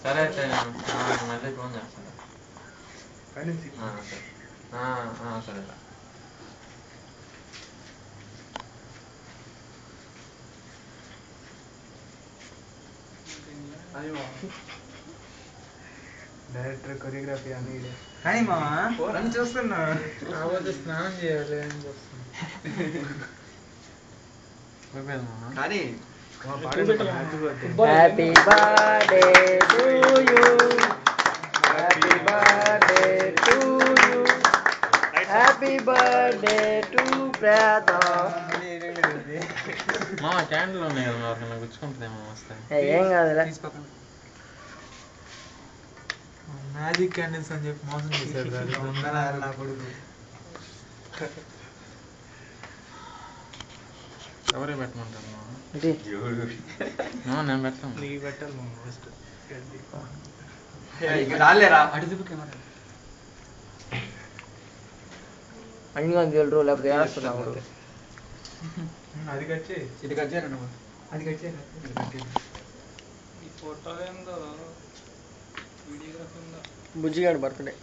సరే అయితే మళ్ళీ ఫోన్ చేస్తాను. సరే డైరెక్టర్ కొరియోగ్రఫీ అని కానీ మామా చూస్తున్నా కాకపోతే స్నానం చేయాలి అని చూస్తున్నా కానీ happy birthday to you, happy birthday to you, happy birthday to brother. మా క్యాండిల్ ఉన్నాయి కదా, ఎవరికైనా గుచ్చుకుంటుందేమో వస్తాయి. ఏం కాదులే. మ్యాజిక్ క్యాండిల్స్ అని చెప్పి మోసం చేశాడు నా కొడుకు. ఎవరే పెట్టమంటారు? నేను పెట్టాను. నీకు పెట్టాలి మా ఫస్ట్ అన్ని తెలురు లేకపోతే వేస్తున్నావు. అది కట్ చేయి, ఇది కట్ చేయరా నువ్వు, అది కట్ చేయరా. ఈ ఫోటో ఏందో వీడియోగ్రఫీ ఉందా? బుజ్జిగాడు బర్త్డే.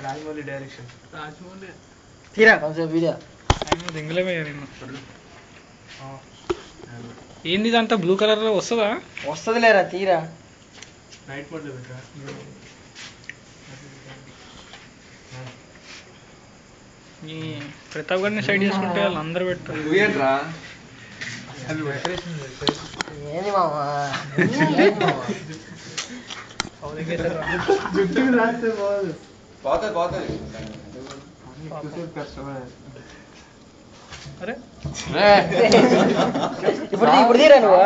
రాజమౌళి డైరెక్షన్. రాజమౌళి తీరా కొంచెం వీడియో దింగులమే. ఏంది ఇదంతా బ్లూ కలర్ లో వస్తుందా? వస్తుంది లేరా, తీరా. నైట్ మోడ్ లో పెట్టా. ఈ ప్రతాప్ గారిని సైడ్ చేసుకుంటే వాళ్ళు అందరు పెట్టారు. ఏంది మామా అరే ఇప్పుడు తీరా నువ్వు.